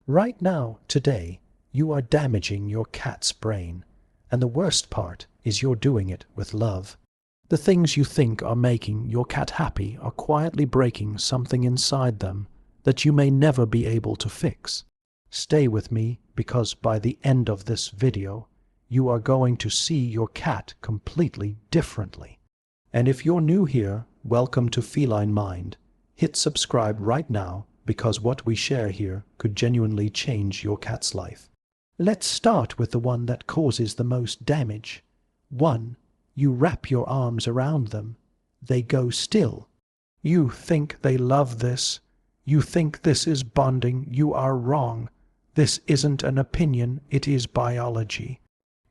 Right now, today, you are damaging your cat's brain, and the worst part is you're doing it with love. The things you think are making your cat happy are quietly breaking something inside them that you may never be able to fix. Stay with me, because by the end of this video, you are going to see your cat completely differently. And if you're new here, welcome to Feline Mind. Hit subscribe right now, because what we share here could genuinely change your cat's life. Let's start with the one that causes the most damage. 1. You wrap your arms around them. They go still. You think they love this. You think this is bonding. You are wrong. This isn't an opinion, it is biology.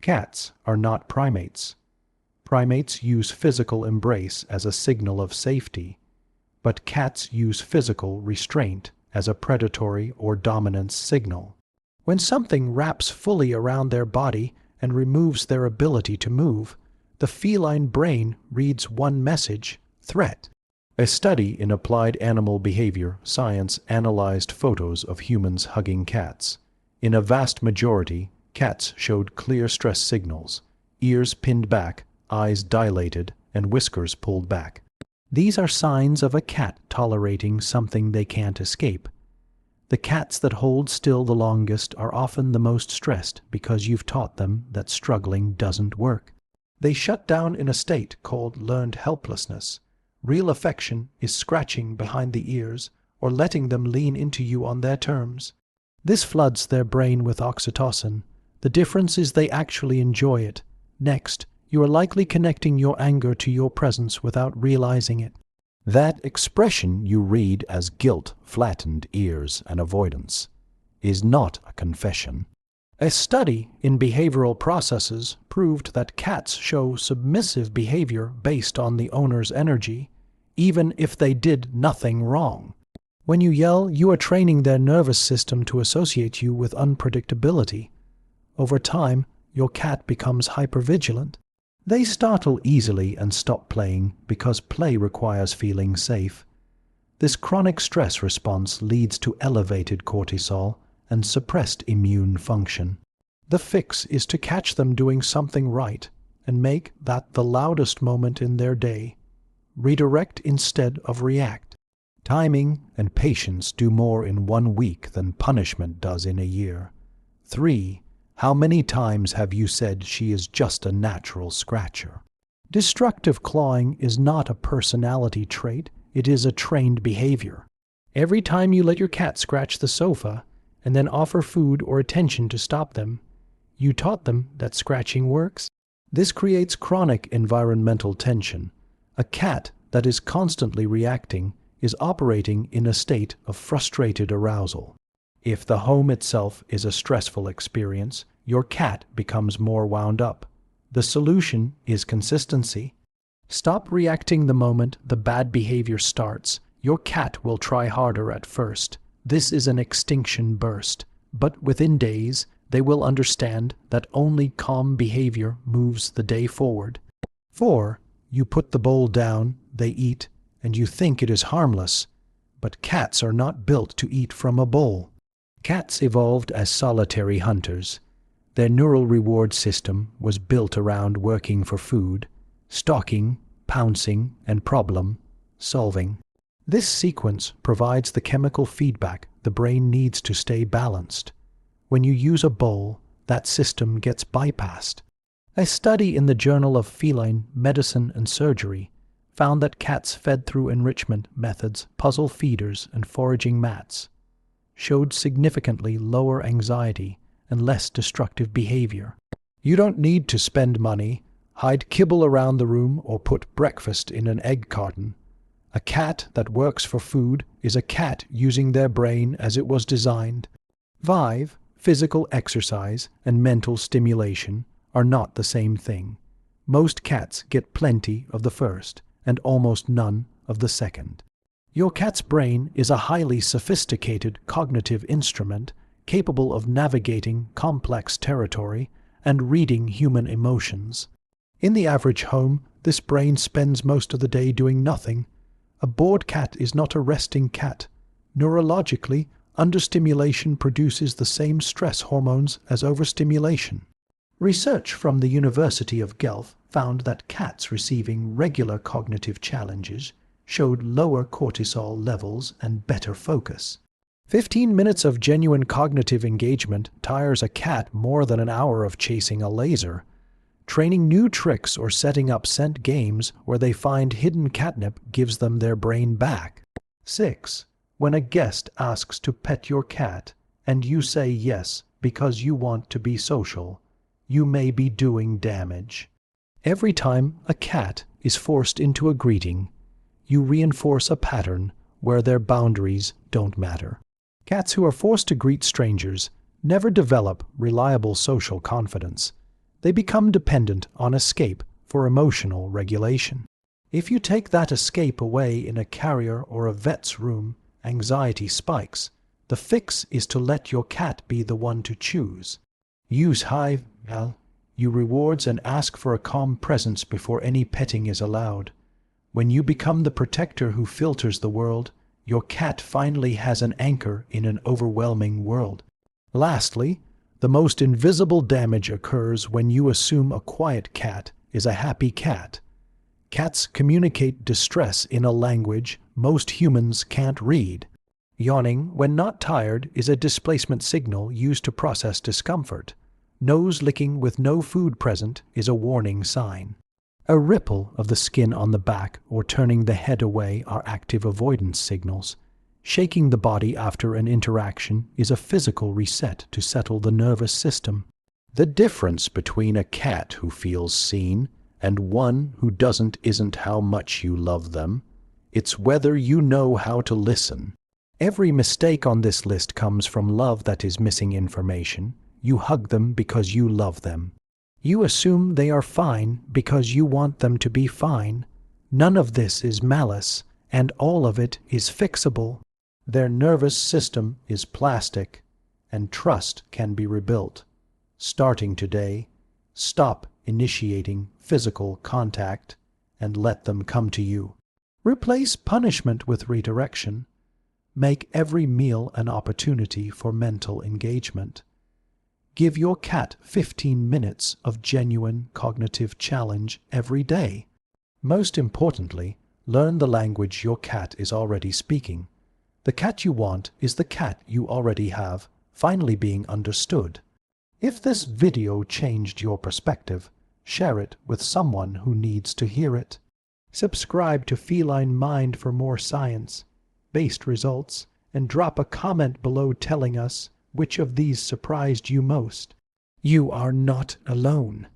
Cats are not primates. Primates use physical embrace as a signal of safety, but cats use physical restraint as a predatory or dominance signal. When something wraps fully around their body and removes their ability to move, the feline brain reads one message: threat. A study in applied animal behavior science analyzed photos of humans hugging cats. In a vast majority, cats showed clear stress signals: ears pinned back, eyes dilated, and whiskers pulled back. These are signs of a cat tolerating something they can't escape. The cats that hold still the longest are often the most stressed because you've taught them that struggling doesn't work. They shut down in a state called learned helplessness. Real affection is scratching behind the ears or letting them lean into you on their terms. This floods their brain with oxytocin. The difference is they actually enjoy it. Next, you are likely connecting your anger to your presence without realizing it. That expression you read as guilt, flattened ears, and avoidance is not a confession. A study in behavioral processes proved that cats show submissive behavior based on the owner's energy, even if they did nothing wrong. When you yell, you are training their nervous system to associate you with unpredictability. Over time, your cat becomes hypervigilant. They startle easily and stop playing because play requires feeling safe. This chronic stress response leads to elevated cortisol and suppressed immune function. The fix is to catch them doing something right and make that the loudest moment in their day. Redirect instead of react. Timing and patience do more in 1 week than punishment does in a year. 3. How many times have you said she is just a natural scratcher? Destructive clawing is not a personality trait, it is a trained behavior. Every time you let your cat scratch the sofa and then offer food or attention to stop them, you taught them that scratching works. This creates chronic environmental tension. A cat that is constantly reacting is operating in a state of frustrated arousal. If the home itself is a stressful experience, your cat becomes more wound up. The solution is consistency. Stop reacting the moment the bad behavior starts. Your cat will try harder at first. This is an extinction burst, but within days, they will understand that only calm behavior moves the day forward. 4. You put the bowl down, they eat, and you think it is harmless. But cats are not built to eat from a bowl. Cats evolved as solitary hunters. Their neural reward system was built around working for food, stalking, pouncing, and problem solving. This sequence provides the chemical feedback the brain needs to stay balanced. When you use a bowl, that system gets bypassed. A study in the Journal of Feline Medicine and Surgery found that cats fed through enrichment methods, puzzle feeders, and foraging mats showed significantly lower anxiety and less destructive behavior. You don't need to spend money, hide kibble around the room, or put breakfast in an egg carton. A cat that works for food is a cat using their brain as it was designed. 5. Physical exercise and mental stimulation are not the same thing. Most cats get plenty of the first and almost none of the second. Your cat's brain is a highly sophisticated cognitive instrument capable of navigating complex territory and reading human emotions. In the average home, this brain spends most of the day doing nothing. A bored cat is not a resting cat. Neurologically, understimulation produces the same stress hormones as overstimulation. Research from the University of Guelph found that cats receiving regular cognitive challenges showed lower cortisol levels and better focus. 15 minutes of genuine cognitive engagement tires a cat more than an hour of chasing a laser. Training new tricks or setting up scent games where they find hidden catnip gives them their brain back. 6. When a guest asks to pet your cat and you say yes because you want to be social, you may be doing damage. Every time a cat is forced into a greeting, you reinforce a pattern where their boundaries don't matter. Cats who are forced to greet strangers never develop reliable social confidence. They become dependent on escape for emotional regulation. If you take that escape away in a carrier or a vet's room, anxiety spikes. The fix is to let your cat be the one to choose. Use high value rewards and ask for a calm presence before any petting is allowed. When you become the protector who filters the world, your cat finally has an anchor in an overwhelming world. Lastly, the most invisible damage occurs when you assume a quiet cat is a happy cat. Cats communicate distress in a language most humans can't read. Yawning when not tired is a displacement signal used to process discomfort. Nose licking with no food present is a warning sign. A ripple of the skin on the back or turning the head away are active avoidance signals. Shaking the body after an interaction is a physical reset to settle the nervous system. The difference between a cat who feels seen and one who doesn't isn't how much you love them. It's whether you know how to listen. Every mistake on this list comes from love that is missing information. You hug them because you love them. You assume they are fine because you want them to be fine. None of this is malice, and all of it is fixable. Their nervous system is plastic, and trust can be rebuilt. Starting today, stop initiating physical contact and let them come to you. Replace punishment with redirection. Make every meal an opportunity for mental engagement. Give your cat 15 minutes of genuine cognitive challenge every day. Most importantly, learn the language your cat is already speaking. The cat you want is the cat you already have, finally being understood. If this video changed your perspective, share it with someone who needs to hear it. Subscribe to Feline Mind for more science-based results, and drop a comment below telling us which of these surprised you most. You are not alone.